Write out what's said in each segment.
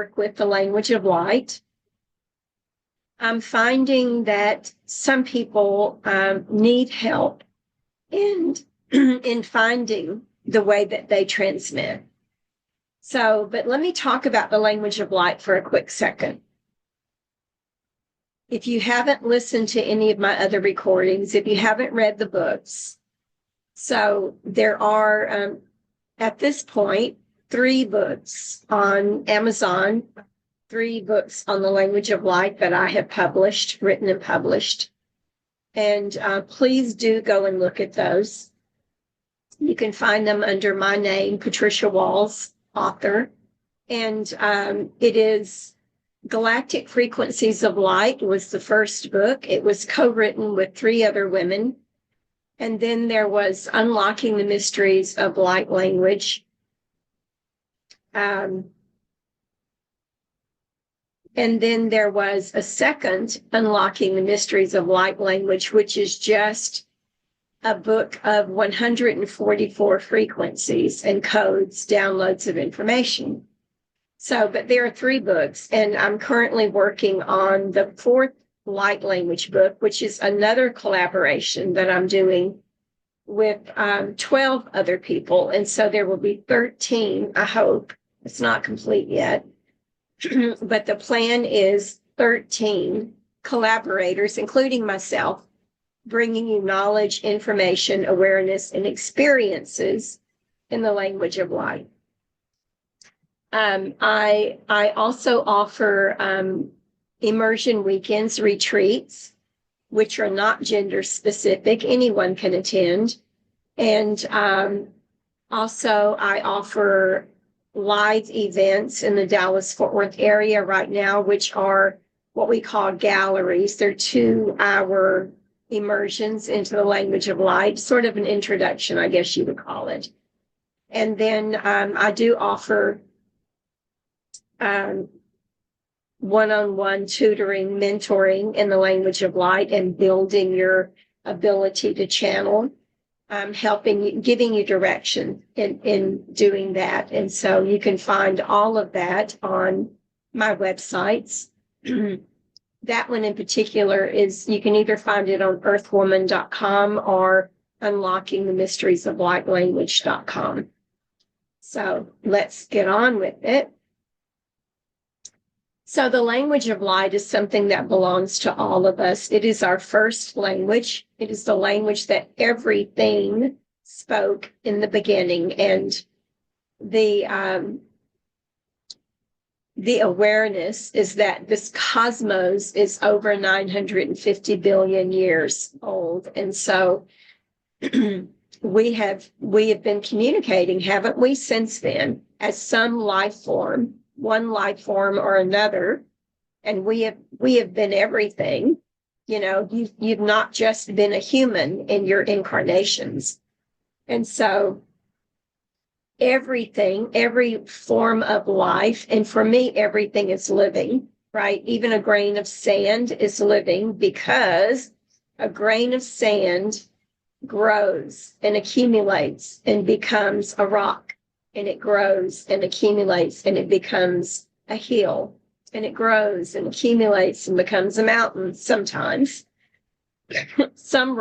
work with the language of light. I'm finding that some people need help in finding the way that they transmit. So, but let me talk about the language of light for a quick second. If you haven't listened to any of my other recordings, if you haven't read the books, so there are, at this point, 3 books on Amazon, 3 books on the language of light that I have published, written and published. And please do go and look at those. You can find them under my name, Patricia Walls, author. And it is Galactic Frequencies of Light was the first book. It was co-written with 3 other women. And then there was Unlocking the Mysteries of Light Language. And then there was a second, Unlocking the Mysteries of Light Language, which is just a book of 144 frequencies and codes, downloads of information. So, but there are 3 books, and I'm currently working on the 4th light language book, which is another collaboration that I'm doing with 12 other people. And so there will be 13, I hope. It's not complete yet. But the plan is 13 collaborators, including myself, bringing you knowledge, information, awareness, and experiences in the language of light. I also offer immersion weekends, retreats, which are not gender specific. Anyone can attend. And also I offer live events in the Dallas-Fort Worth area right now, which are what we call galleries. They're 2-hour immersions into the language of light, sort of an introduction, I guess you would call it. And then I do offer one-on-one tutoring, mentoring in the language of light and building your ability to channel, helping you, giving you direction in doing that. And so you can find all of that on my websites. That one in particular is, you can either find it on earthwoman.com or unlockingthemysteriesoflightlanguage.com. So let's get on with it. So the language of light is something that belongs to all of us. It is our first language. It is the language that everything spoke in the beginning. And the awareness is that this cosmos is over 950 billion years old. And so we have been communicating, haven't we, since then, as some life form, one life form or another. And we have been everything. You know, you've not just been a human in your incarnations. And so everything, every form of life, and for me, everything is living, right? Even a grain of sand is living, because a grain of sand grows and accumulates and becomes a rock, and it grows and accumulates and it becomes a hill, and it grows and accumulates and becomes a mountain sometimes. Some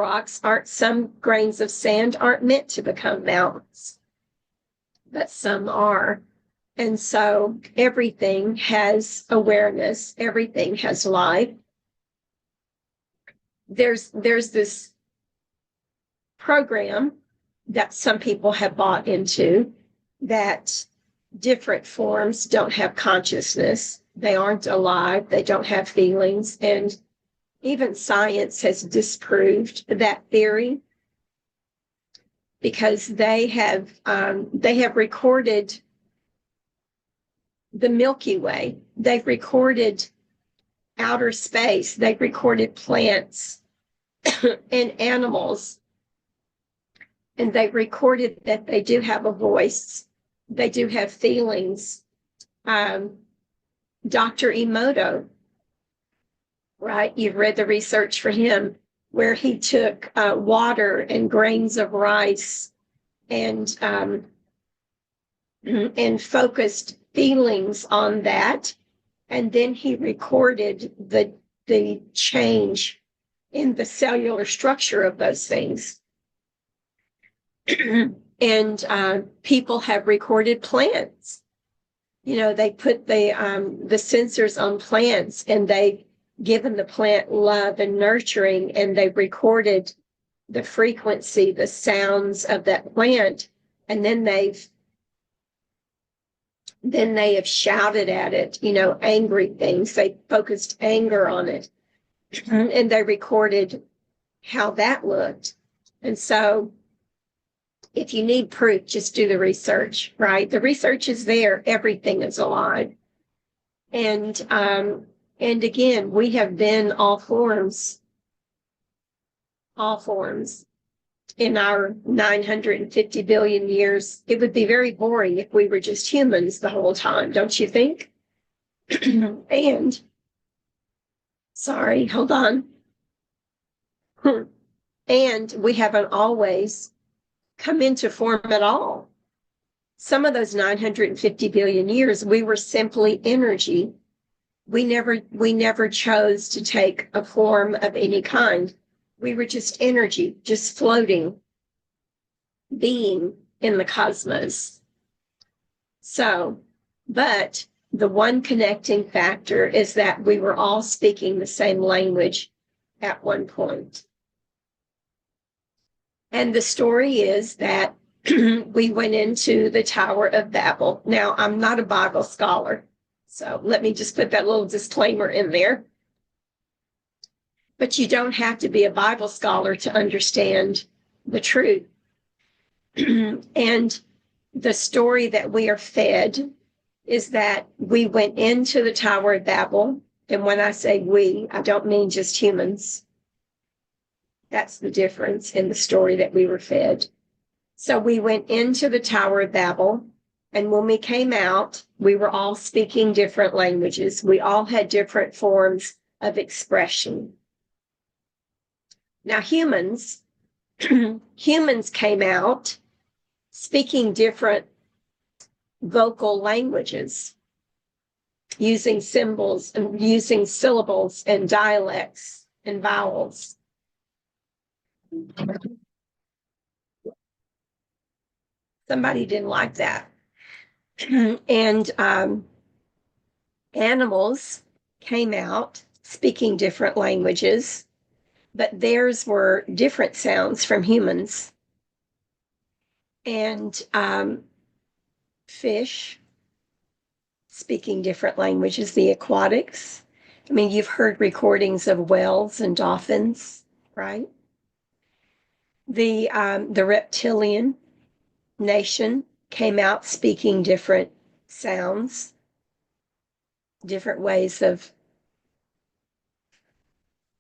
grains of sand aren't meant to become mountains, but some are. And so everything has awareness, everything has life. There's this program that some people have bought into, that different forms don't have consciousness, they aren't alive, they don't have feelings, and even science has disproved that theory, because they have recorded the Milky Way, they've recorded outer space, they've recorded plants and animals, and they've recorded that they do have a voice, they do have feelings. Dr. Emoto, right? You've read the research for him, where he took water and grains of rice and focused feelings on that, and then he recorded the change in the cellular structure of those things. And people have recorded plants. You know, they put the sensors on plants, and they've given the plant love and nurturing, and they've recorded the frequency, the sounds of that plant, and then they have shouted at it, you know, angry things. They focused anger on it, and they recorded how that looked. And so if you need proof, just do the research, right? The research is there. Everything is alive. And again, we have been all forms in our 950 billion years. It would be very boring if we were just humans the whole time, don't you think? And, sorry, hold on. And we haven't always come into form at all. Some of those 950 billion years, we were simply energy. We never chose to take a form of any kind. We were just energy, just floating, being in the cosmos. So, but the one connecting factor is that we were all speaking the same language at one point. And the story is that we went into the Tower of Babel. Now, I'm not a Bible scholar, so let me just put that little disclaimer in there. But you don't have to be a Bible scholar to understand the truth. And the story that we are fed is that we went into the Tower of Babel. And when I say we, I don't mean just humans. That's the difference in the story that we were fed. So we went into the Tower of Babel, and when we came out, we were all speaking different languages. We all had different forms of expression. Now, humans came out speaking different vocal languages, using symbols and using syllables and dialects and vowels. Somebody didn't like that. And animals came out speaking different languages, but theirs were different sounds from humans. And fish speaking different languages, the aquatics. I mean, you've heard recordings of whales and dolphins, right? The reptilian nation came out speaking different sounds, different ways of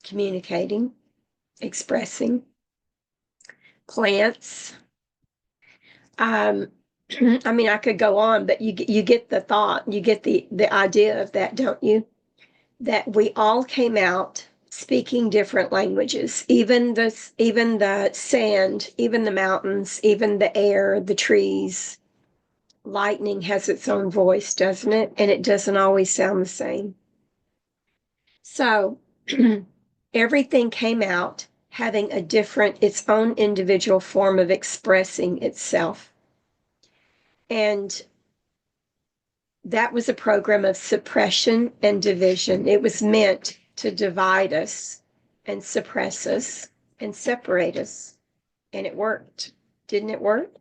communicating, expressing. Plants. I mean, I could go on, but you get the thought, you get the idea of that, don't you? That we all came out speaking different languages, even the sand, even the mountains, even the air, the trees. Lightning has its own voice, doesn't it? And it doesn't always sound the same. So everything came out having its own individual form of expressing itself. And that was a program of suppression and division. It was meant to divide us and suppress us and separate us. And it worked. Didn't it work?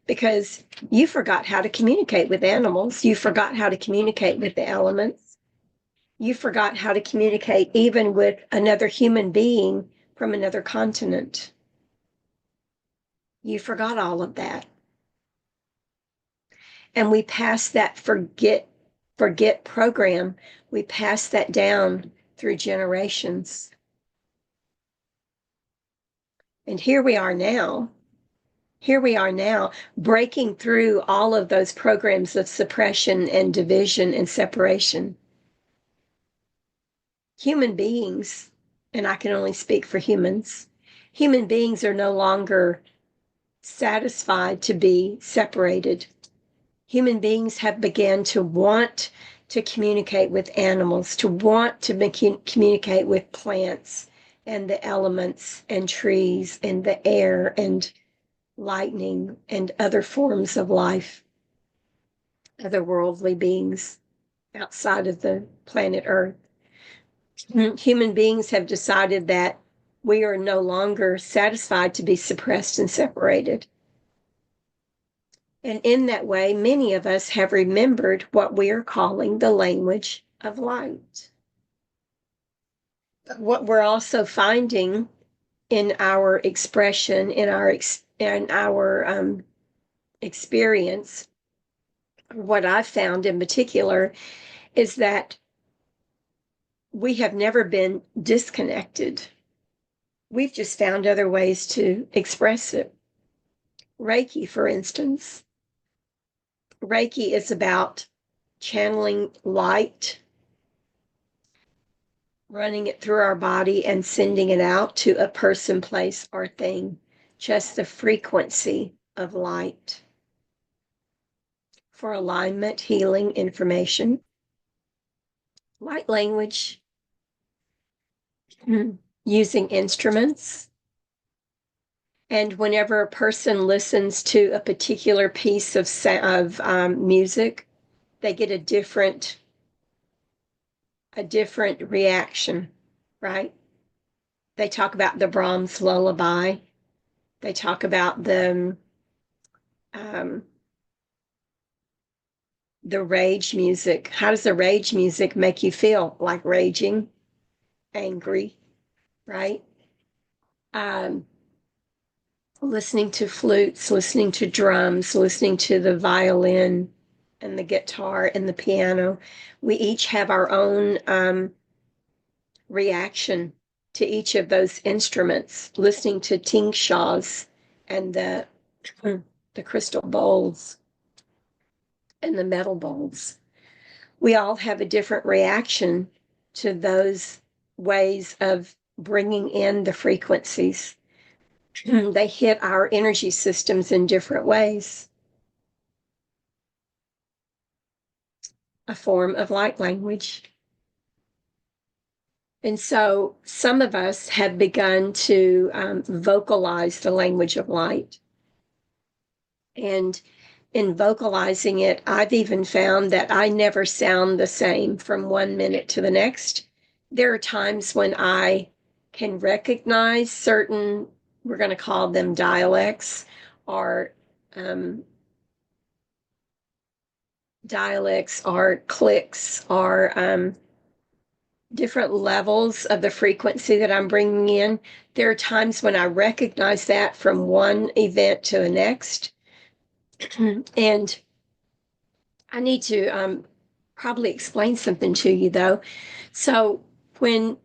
Because you forgot how to communicate with animals. You forgot how to communicate with the elements. You forgot how to communicate even with another human being from another continent. You forgot all of that. And we passed that forget program. We passed that down through generations. And here we are now, breaking through all of those programs of suppression and division and separation. Human beings, and I can only speak for humans, human beings are no longer satisfied to be separated. human beings have begun to want to communicate with animals, to want to communicate with plants and the elements and trees and the air and lightning and other forms of life, otherworldly beings outside of the planet Earth. Human beings have decided that we are no longer satisfied to be suppressed and separated. And in that way, many of us have remembered what we are calling the language of light. But what we're also finding in our expression, in our experience, what I've found in particular is that we have never been disconnected. We've just found other ways to express it. Reiki, for instance. Reiki is about channeling light, running it through our body and sending it out to a person, place, or thing. Just the frequency of light. For alignment, healing, information. Light language. Using instruments. And whenever a person listens to a particular piece of music, they get a different reaction, right? They talk about the Brahms lullaby. They talk about the rage music. How does the rage music make you feel? Like raging, angry, right? Listening to flutes, listening to drums, listening to the violin and the guitar and the piano. We each have our own reaction to each of those instruments, listening to tingshaws and the crystal bowls and the metal bowls. We all have a different reaction to those ways of bringing in the frequencies. They hit our energy systems in different ways. A form of light language. And so some of us have begun to vocalize the language of light. And in vocalizing it, I've even found that I never sound the same from one minute to the next. There are times when I can recognize certain, we're going to call them dialects, or clicks, or different levels of the frequency that I'm bringing in. There are times when I recognize that from one event to the next. And I need to probably explain something to you, though. So when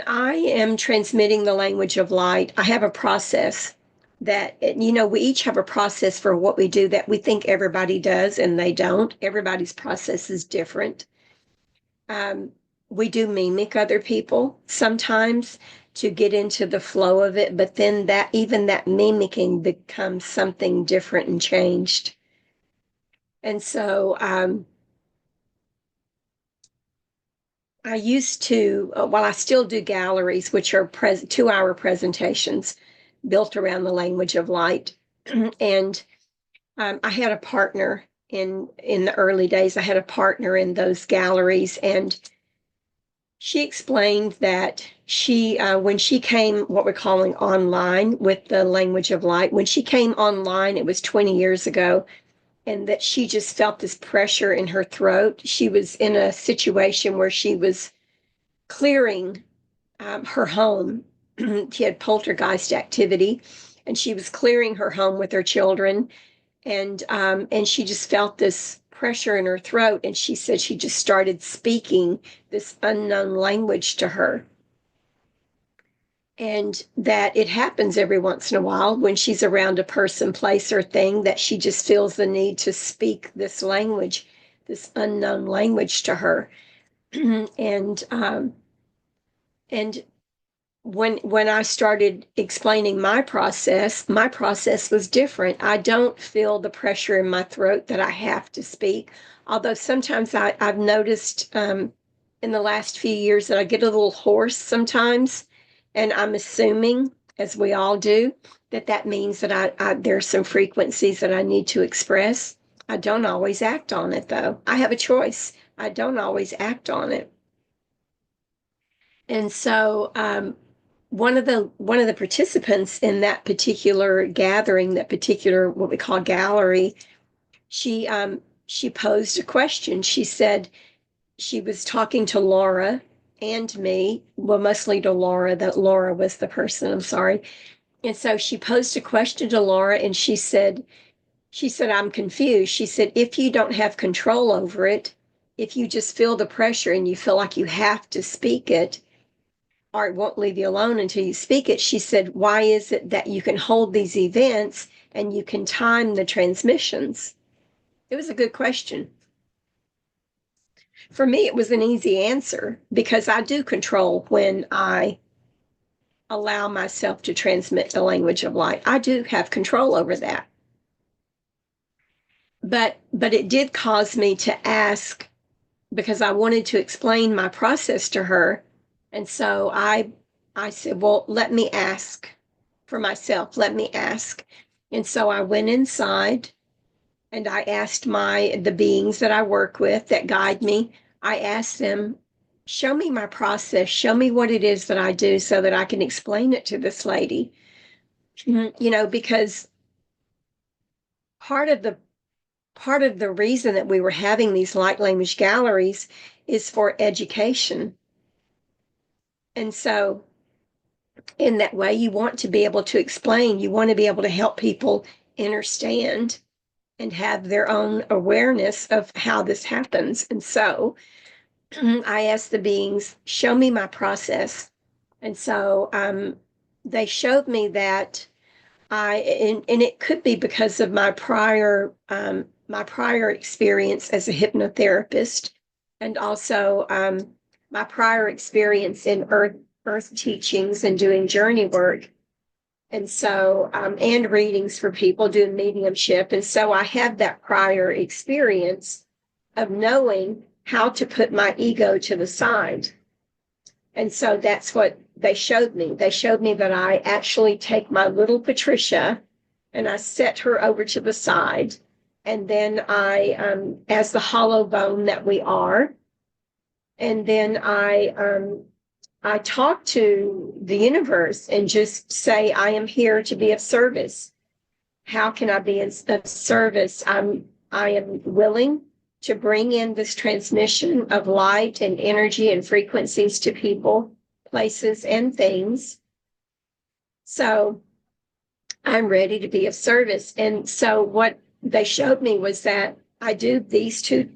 I am transmitting the language of light, I have a process that, we each have a process for what we do that we think everybody does, and they don't. Everybody's process is different. We do mimic other people sometimes to get into the flow of it, but then that mimicking becomes something different and changed. And so I used to, I still do galleries, which are 2-hour presentations built around the language of light. And I had a partner in the early days. I had a partner in those galleries, and she explained that when she came, what we're calling online with the language of light, when she came online, it was 20 years ago, and that she just felt this pressure in her throat. She was in a situation where she was clearing her home. She had poltergeist activity, and she was clearing her home with her children, and she just felt this pressure in her throat, and she said she just started speaking this unknown language to her. And that it happens every once in a while when she's around a person, place, or thing, that she just feels the need to speak this language, this unknown language to her. And when I started explaining my process was different. I don't feel the pressure in my throat that I have to speak. Although sometimes I've noticed in the last few years that I get a little hoarse sometimes, and I'm assuming, as we all do, that means that there's some frequencies that I need to express. I don't always act on it, though. I have a choice. I don't always act on it. And so one of the participants in that particular gathering, that particular what we call gallery, she posed a question. She said she was talking to Laura and me, well, mostly to Laura. That Laura was the person. I'm sorry. And so she posed a question to Laura, and she said, I'm confused. She said, if you don't have control over it, if you just feel the pressure and you feel like you have to speak it, or it won't leave you alone until you speak it. She said, why is it that you can hold these events and you can time the transmissions? It was a good question. For me, it was an easy answer because I do control when I allow myself to transmit the language of light. I do have control over that. But it did cause me to ask, because I wanted to explain my process to her. And so I said, well, let me ask for myself. Let me ask. And so I went inside and I asked the beings that I work with that guide me, I asked them, show me my process, show me what it is that I do so that I can explain it to this lady. Because part of the reason that we were having these light language galleries is for education. And so in that way, you want to be able to explain, you want to be able to help people understand and have their own awareness of how this happens. And so I asked the beings, show me my process. And so they showed me that and it could be because of my prior experience as a hypnotherapist, and also my prior experience in earth teachings and doing journey work. And so, and readings for people doing mediumship. And so I have that prior experience of knowing how to put my ego to the side. And so that's what they showed me. They showed me that I actually take my little Patricia and I set her over to the side. And then as the hollow bone that we are, and then I talk to the universe and just say, I am here to be of service. How can I be of service? I am willing to bring in this transmission of light and energy and frequencies to people, places, and things. So I'm ready to be of service. And so what they showed me was that I do these two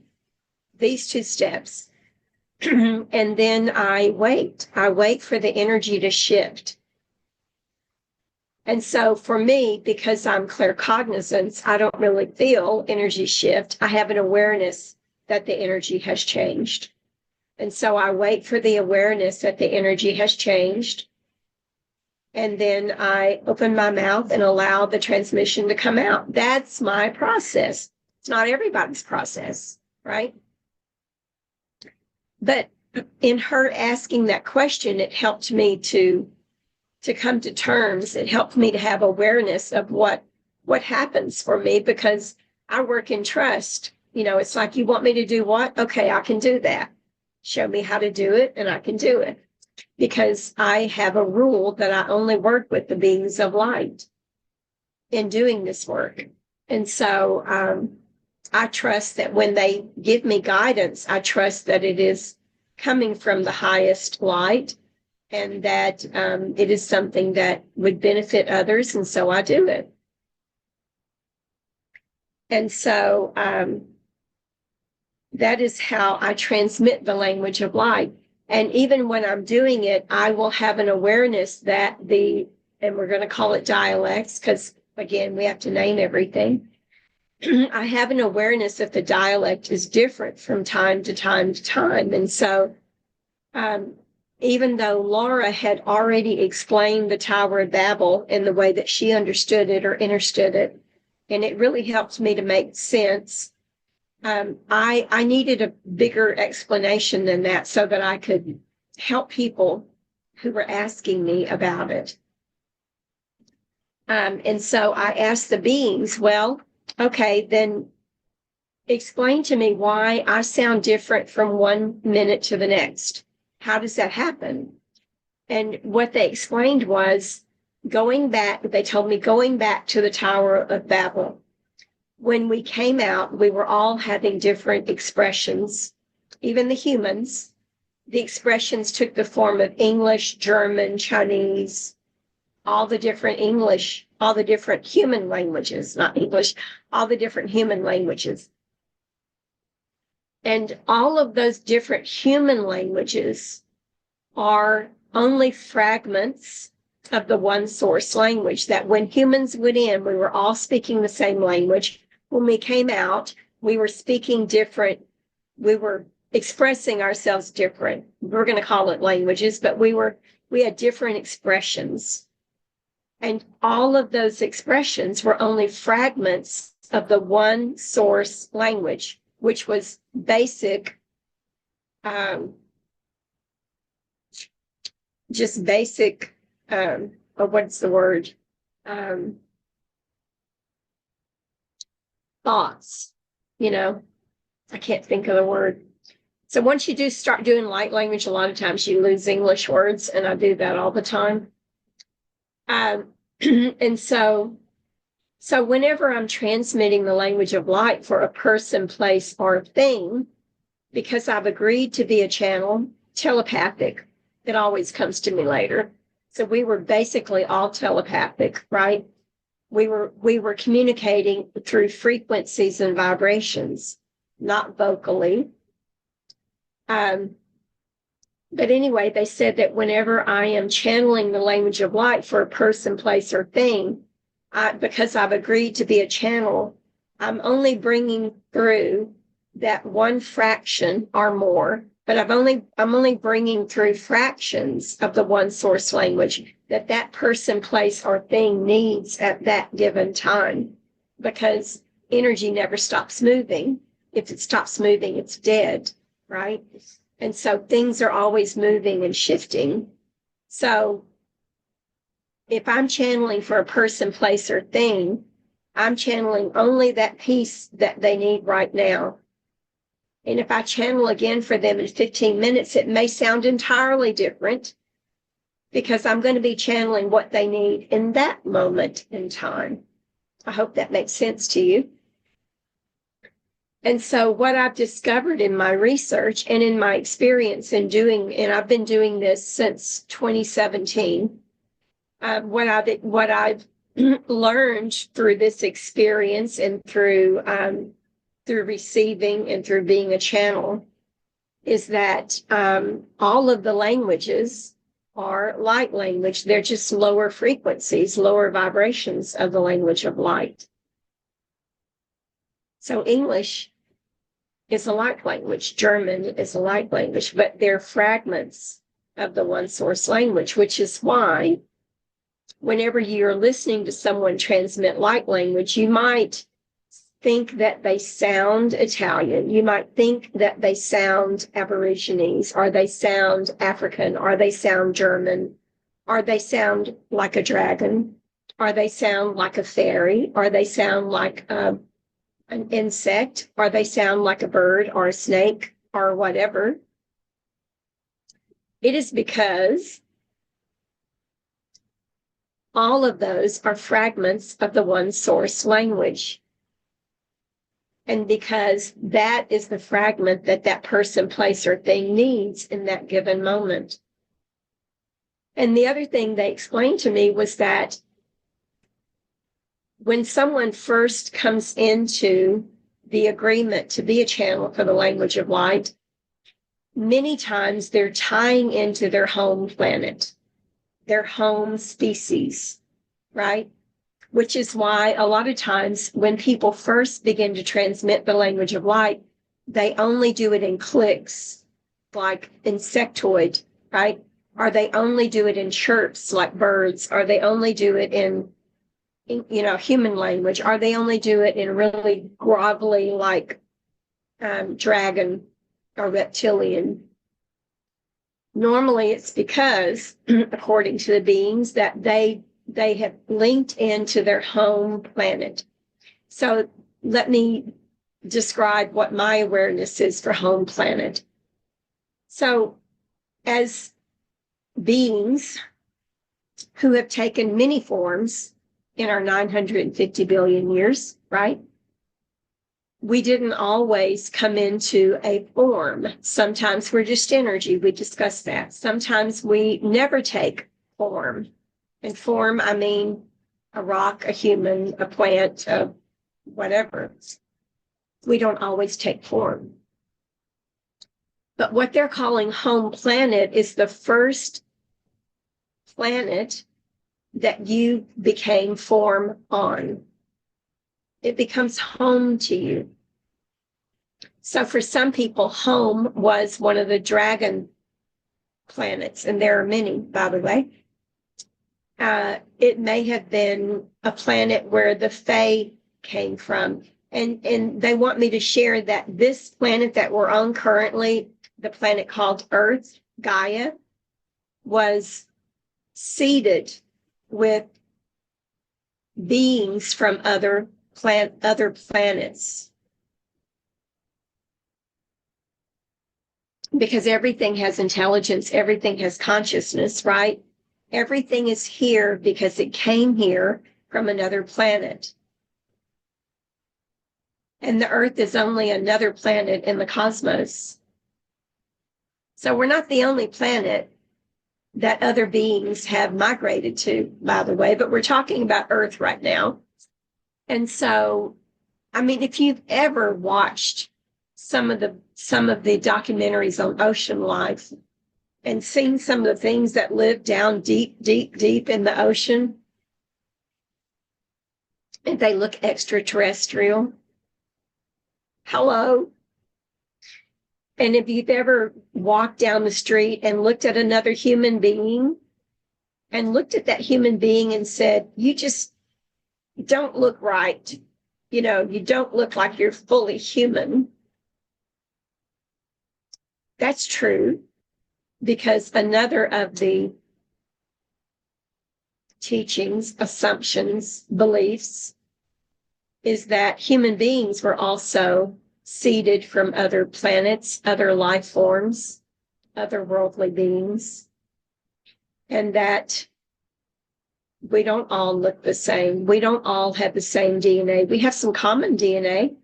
steps. And then I wait for the energy to shift. And so for me, because I'm claircognizance, I don't really feel energy shift. I have an awareness that the energy has changed. And so I wait for the awareness that the energy has changed. And then I open my mouth and allow the transmission to come out. That's my process. It's not everybody's process, right? But in her asking that question, it helped me to come to terms. It helped me to have awareness of what happens for me, because I work in trust. It's like, you want me to do what? Okay, I can do that. Show me how to do it and I can do it, because I have a rule that I only work with the beings of light in doing this work. And so I trust that when they give me guidance, I trust that it is coming from the highest light, and that it is something that would benefit others, and so I do it. And so that is how I transmit the language of light. And even when I'm doing it, I will have an awareness that and we're going to call it dialects, because again, we have to name everything. I have an awareness that the dialect is different from time to time to time. And so even though Laura had already explained the Tower of Babel in the way that she understood it or understood it, and it really helped me to make sense. I needed a bigger explanation than that so that I could help people who were asking me about it. And so I asked the beings, well, okay, then explain to me why I sound different from 1 minute to the next. How does that happen? And what they explained was they told me going back to the Tower of Babel. When we came out, we were all having different expressions, even the humans. The expressions took the form of English, German, Chinese, all the different human languages, not English, all the different human languages. And all of those different human languages are only fragments of the one source language, that when humans went in, we were all speaking the same language. When we came out, we were speaking different, we were expressing ourselves different. We're going to call it languages, but we had different expressions. And all of those expressions were only fragments of the one source language, which was basic, just basic, what's the word? Thoughts, I can't think of the word. So once you start doing light language, a lot of times you lose English words, and I do that all the time. And so whenever I'm transmitting the language of light for a person, place, or thing, because I've agreed to be a channel, telepathic, it always comes to me later. So we were basically all telepathic, right? We were communicating through frequencies and vibrations, not vocally. But anyway, they said that whenever I am channeling the language of light for a person, place, or thing, because I've agreed to be a channel, I'm only bringing through that one fraction or more, but I'm only bringing through fractions of the one source language that person, place, or thing needs at that given time, because energy never stops moving. If it stops moving, it's dead, right? And so things are always moving and shifting. So if I'm channeling for a person, place, or thing, I'm channeling only that piece that they need right now. And if I channel again for them in 15 minutes, it may sound entirely different, because I'm going to be channeling what they need in that moment in time. I hope that makes sense to you. And so what I've discovered in my research and in my experience in doing, and I've been doing this since 2017, what I've learned through this experience and through receiving and through being a channel is that all of the languages are light language. They're just lower frequencies, lower vibrations of the language of light. So English is a light language. German is a light language, but they're fragments of the one source language, which is why whenever you're listening to someone transmit light language, you might think that they sound Italian. You might think that they sound Aborigines, or they sound African, or they sound German, or they sound like a dragon, or they sound like a fairy, or they sound like an insect, or they sound like a bird or a snake or whatever. It is because all of those are fragments of the one source language. And because that is the fragment that person, place, or thing needs in that given moment. And the other thing they explained to me was that when someone first comes into the agreement to be a channel for the language of light, many times they're tying into their home planet, their home species, right? Which is why a lot of times when people first begin to transmit the language of light, they only do it in clicks, like insectoid, right? Or they only do it in chirps like birds? Or they only do it in human language? Or they only do it in really grovelly like dragon or reptilian? Normally it's because, according to the beings, that they have linked into their home planet. So let me describe what my awareness is for home planet. So as beings who have taken many forms in our 950 billion years, right? We didn't always come into a form. Sometimes we're just energy. We discussed that. Sometimes we never take form. And form, I mean a rock, a human, a plant, whatever. We don't always take form. But what they're calling home planet is the first planet that you became form on. It becomes home to you. So for some people, home was one of the dragon planets, and there are many, by the way. It may have been a planet where the Fae came from. And they want me to share that this planet that we're on currently, the planet called Earth, Gaia, was seeded with beings from other planets. Because everything has intelligence, everything has consciousness, right? Everything is here because it came here from another planet. And the Earth is only another planet in the cosmos. So we're not the only planet that other beings have migrated to, by the way, but we're talking about Earth right now. And so, I mean, if you've ever watched some of the documentaries on ocean life and seen some of the things that live down deep in the ocean, and they look extraterrestrial. Hello. And if you've ever walked down the street and looked at another human being and looked at that human being and said, you just don't look right. You don't look like you're fully human. That's true, because another of the teachings, assumptions, beliefs is that human beings were also seeded from other planets, other life forms, other worldly beings, and that we don't all look the same. We don't all have the same DNA. We have some common DNA.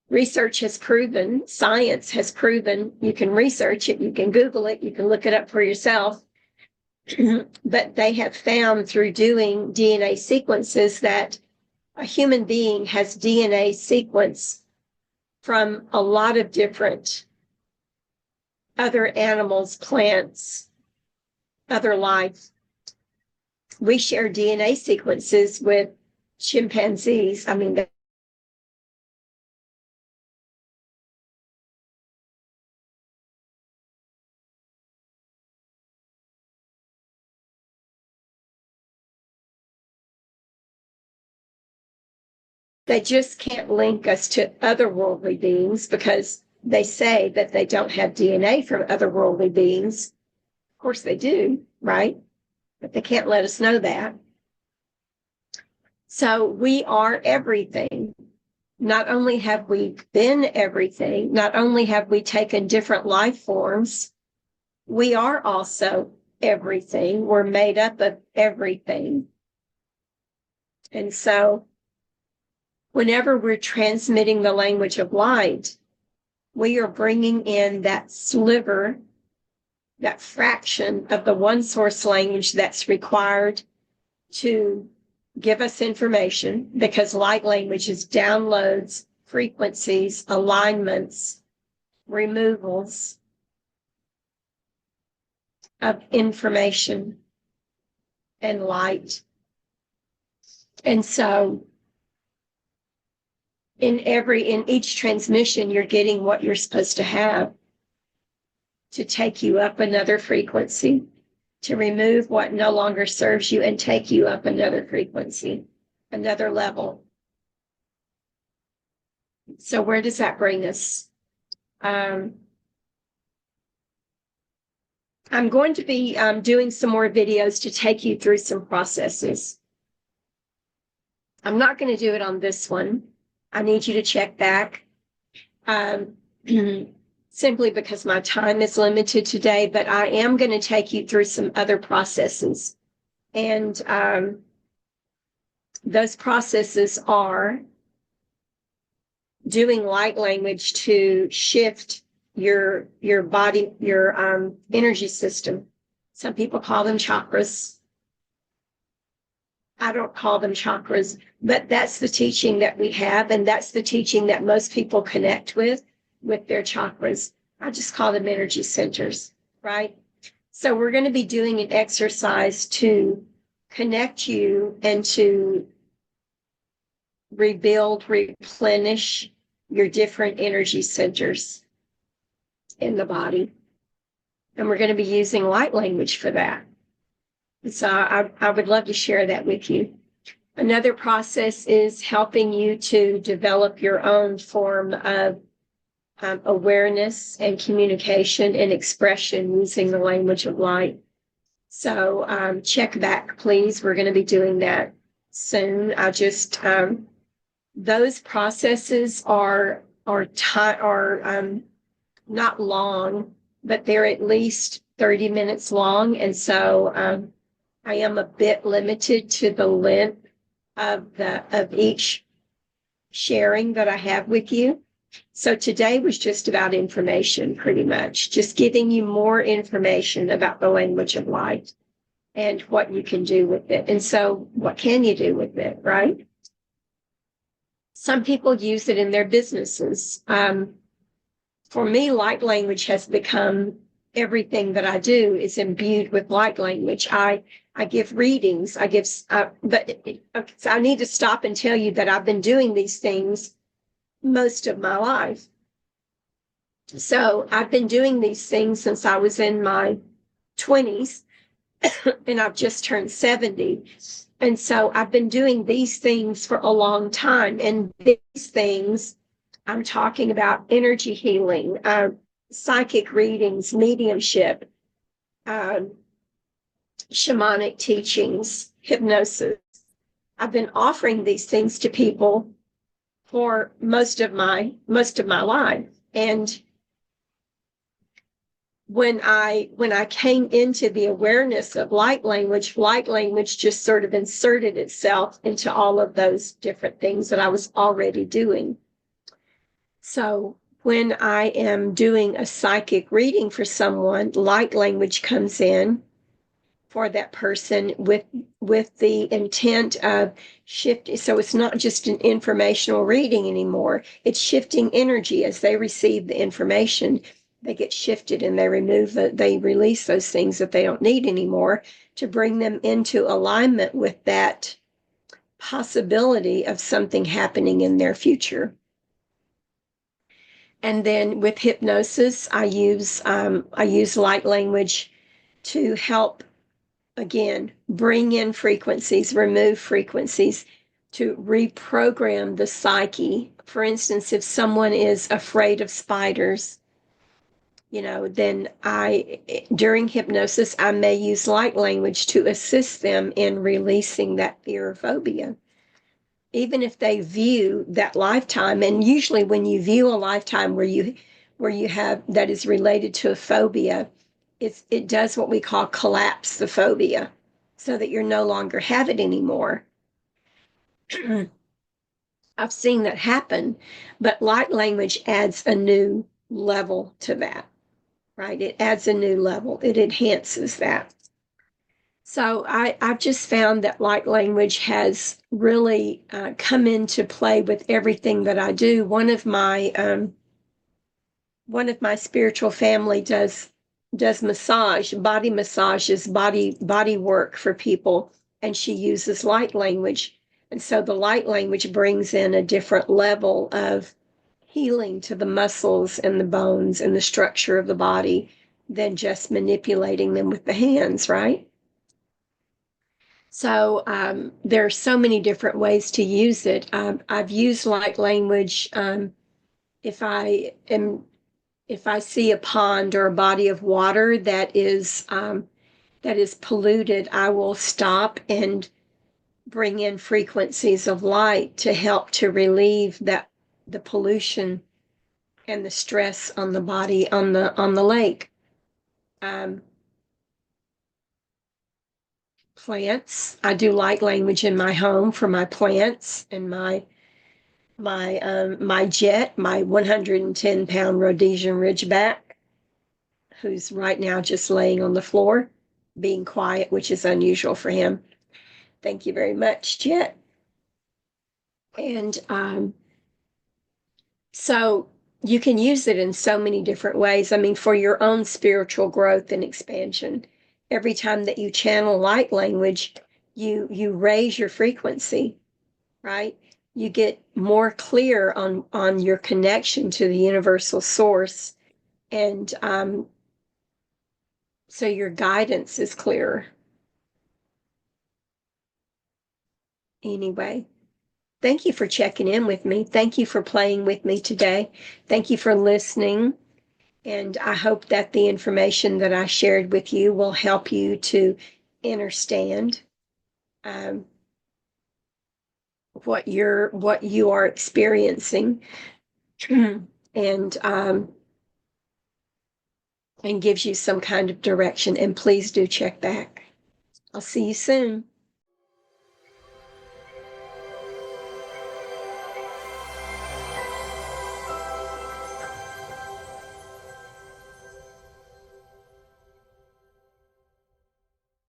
Research has proven, science has proven, you can research it, you can Google it, you can look it up for yourself, but they have found through doing DNA sequences that a human being has DNA sequence from a lot of different other animals, plants, other life. We share DNA sequences with chimpanzees. I mean, they just can't link us to otherworldly beings because they say that they don't have DNA from otherworldly beings. Of course they do, right? But they can't let us know that. So we are everything. Not only have we been everything, not only have we taken different life forms, we are also everything. We're made up of everything. And so whenever we're transmitting the language of light, we are bringing in that sliver, that fraction of the one source language that's required to give us information, because light language is downloads, frequencies, alignments, removals of information and light. And so in each transmission, you're getting what you're supposed to have. to take you up another frequency, to remove what no longer serves you and take you up another frequency, another level. So where does that bring us? I'm going to be doing some more videos to take you through some processes. I'm not going to do it on this one. I need you to check back. Simply because my time is limited today, but I am going to take you through some other processes. And those processes are doing light language to shift your body, your energy system. Some people call them chakras. I don't call them chakras, but that's the teaching that we have, and that's the teaching that most people connect with their chakras. I just call them energy centers, right? So we're going to be doing an exercise to connect you and to rebuild, replenish your different energy centers in the body. And we're going to be using light language for that. So I would love to share that with you. Another process is helping you to develop your own form of awareness and communication and expression using the language of light. So check back, please. We're going to be doing that soon. Those processes are not long, but they're at least 30 minutes long. And so I am a bit limited to the length of each sharing that I have with you. So today was just about information, pretty much, just giving you more information about the language of light and what you can do with it. And so what can you do with it, right? Some people use it in their businesses. For me, light language has become everything that I do is imbued with light language. I give readings. But I need to stop and tell you that I've been doing these things most of my life. So I've been doing these things since I was in my 20s, and I've just turned 70. And so I've been doing these things for a long time. And these things, I'm talking about energy healing, psychic readings, mediumship, shamanic teachings, hypnosis. I've been offering these things to people for most of my life. And when I came into the awareness of light language just sort of inserted itself into all of those different things that I was already doing. So when I am doing a psychic reading for someone, light language comes in for that person with the intent of shifting. So it's not just an informational reading anymore. It's shifting energy as they receive the information. They get shifted and they release those things that they don't need anymore to bring them into alignment with that possibility of something happening in their future. And then with hypnosis, I use light language to help, again, bring in frequencies, remove frequencies, to reprogram the psyche. For instance, if someone is afraid of spiders, then during hypnosis, I may use light language to assist them in releasing that fear or phobia. Even if they view that lifetime, and usually when you view a lifetime where you have that is related to a phobia, it does what we call collapse the phobia, so that you're no longer have it anymore. I've seen that happen, but light language adds a new level to that, right? It adds a new level. It enhances that. So I've just found that light language has really come into play with everything that I do. One of my spiritual family does massage, body massages, body work for people, and she uses light language. And so the light language brings in a different level of healing to the muscles and the bones and the structure of the body than just manipulating them with the hands, right? So there are so many different ways to use it. I've used light language if I am if I see a pond or a body of water that is polluted, I will stop and bring in frequencies of light to help to relieve the pollution and the stress on the body on the lake. Plants. I do light language in my home for my plants and my jet, my 110-pound Rhodesian Ridgeback, who's right now just laying on the floor, being quiet, which is unusual for him. Thank you very much, Jet. And so you can use it in so many different ways. I mean, for your own spiritual growth and expansion. Every time that you channel light language, you raise your frequency, right? You get more clear on your connection to the universal source, and so your guidance is clearer. Anyway, thank you for checking in with me. Thank you for playing with me today. Thank you for listening. And I hope that the information that I shared with you will help you to understand what you are experiencing, and gives you some kind of direction. And please do check back. I'll see you soon.